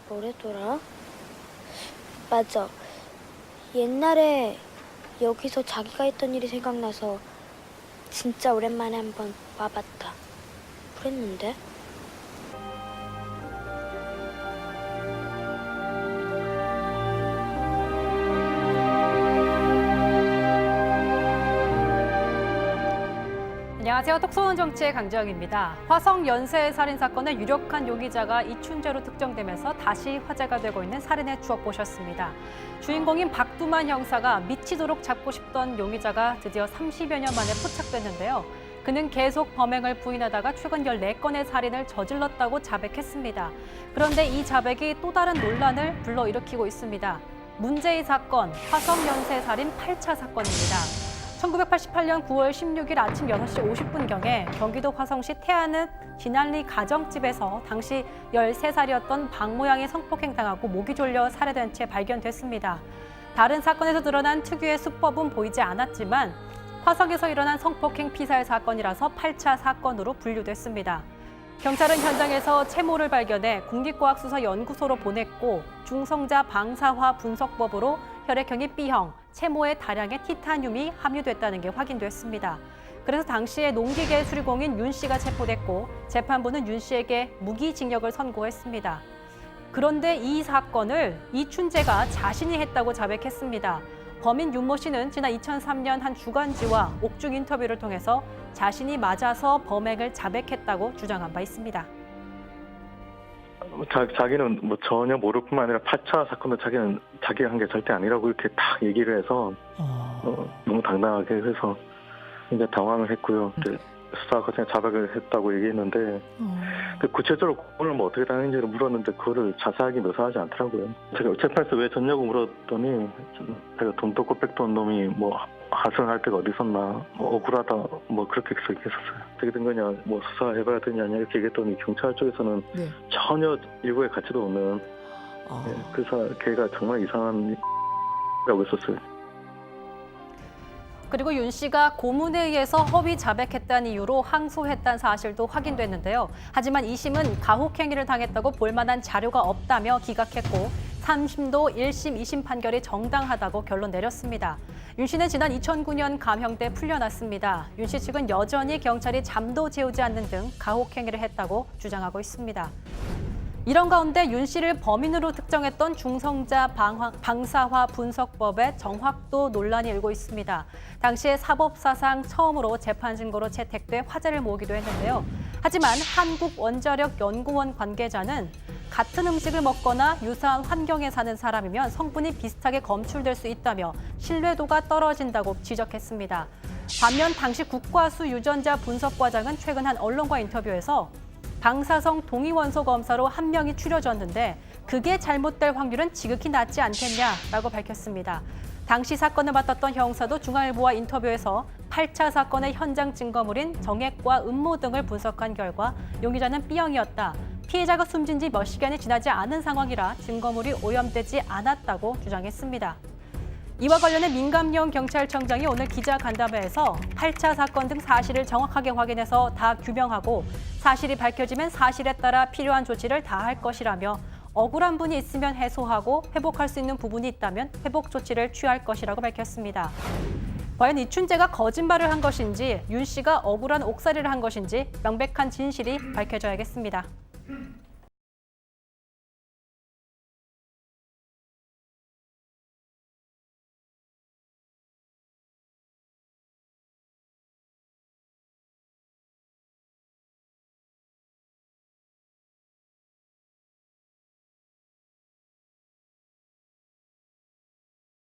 뭐래더라? 맞아. 옛날에 여기서 자기가 했던 일이 생각나서 진짜 오랜만에 한번 와봤다. 그랬는데? 안녕하세요. 톡쏘는 정치의 강지영입니다. 화성 연쇄 살인 사건의 유력한 용의자가 이춘재로 특정되면서 다시 화제가 되고 있는 살인의 추억 보셨습니다. 주인공인 박두만 형사가 미치도록 잡고 싶던 용의자가 드디어 30여 년 만에 포착됐는데요. 그는 계속 범행을 부인하다가 최근 14건의 살인을 저질렀다고 자백했습니다. 그런데 이 자백이 또 다른 논란을 불러일으키고 있습니다. 문제의 사건, 화성 연쇄 살인 8차 사건입니다. 1988년 9월 16일 아침 6시 50분경에 경기도 화성시 태안읍 진안리 가정집에서 당시 13살이었던 박 모양이 성폭행당하고 목이 졸려 살해된 채 발견됐습니다. 다른 사건에서 드러난 특유의 수법은 보이지 않았지만 화성에서 일어난 성폭행 피살 사건이라서 8차 사건으로 분류됐습니다. 경찰은 현장에서 채모를 발견해 국립과학수사연구소로 보냈고 중성자 방사화 분석법으로 혈액형이 B형, 채모에 다량의 티타늄이 함유됐다는 게 확인됐습니다. 그래서 당시에 농기계 수리공인 윤 씨가 체포됐고 재판부는 윤 씨에게 무기징역을 선고했습니다. 그런데 이 사건을 이춘재가 자신이 했다고 자백했습니다. 범인 윤모 씨는 지난 2003년 한 주간지와 옥중 인터뷰를 통해서 자신이 맞아서 범행을 자백했다고 주장한 바 있습니다. 자기는 뭐 전혀 모를 뿐만 아니라 8차 사건도 자기는 자기가 한 게 절대 아니라고 이렇게 딱 얘기를 해서 너무 당당하게 해서 이제 당황을 했고요. 이제 수사 과정에 자백을 했다고 얘기했는데 구체적으로 그걸 뭐 어떻게 당했는지를 물었는데 그거를 자세하게 묘사하지 않더라고요. 제가 재판에서 왜 졌냐고 물었더니 제가 돈 뜯고 뺏던 놈이 뭐 하소연할 데가 어디 있었나 뭐 억울하다 뭐 그렇게 얘기했었어요. 어떻게 된 거냐 뭐 수사해봐야 되냐 이렇게 얘기했더니 경찰 쪽에서는 네. 전혀 일고의 가치도 없는 그래서 걔가 정말 이상한 라고 했었어요. 그리고 윤 씨가 고문에 의해서 허위 자백했다는 이유로 항소했다는 사실도 확인됐는데요. 하지만 2심은 가혹행위를 당했다고 볼 만한 자료가 없다며 기각했고 3심도 1심, 2심 판결이 정당하다고 결론 내렸습니다. 윤 씨는 지난 2009년 감형돼 풀려났습니다. 윤 씨 측은 여전히 경찰이 잠도 재우지 않는 등 가혹행위를 했다고 주장하고 있습니다. 이런 가운데 윤 씨를 범인으로 특정했던 중성자 방사화 분석법의 정확도 논란이 일고 있습니다. 당시에 사법사상 처음으로 재판 증거로 채택돼 화제를 모으기도 했는데요. 하지만 한국원자력연구원 관계자는 같은 음식을 먹거나 유사한 환경에 사는 사람이면 성분이 비슷하게 검출될 수 있다며 신뢰도가 떨어진다고 지적했습니다. 반면 당시 국과수 유전자 분석과장은 최근 한 언론과 인터뷰에서 방사성 동위원소 검사로 한 명이 추려졌는데 그게 잘못될 확률은 지극히 낮지 않겠냐라고 밝혔습니다. 당시 사건을 맡았던 형사도 중앙일보와 인터뷰에서 8차 사건의 현장 증거물인 정액과 음모 등을 분석한 결과 용의자는 B형이었다. 피해자가 숨진 지 몇 시간이 지나지 않은 상황이라 증거물이 오염되지 않았다고 주장했습니다. 이와 관련해 민감용 경찰청장이 오늘 기자간담회에서 8차 사건 등 사실을 정확하게 확인해서 다 규명하고 사실이 밝혀지면 사실에 따라 필요한 조치를 다할 것이라며 억울한 분이 있으면 해소하고 회복할 수 있는 부분이 있다면 회복 조치를 취할 것이라고 밝혔습니다. 과연 이춘재가 거짓말을 한 것인지 윤 씨가 억울한 옥살이를 한 것인지 명백한 진실이 밝혀져야겠습니다.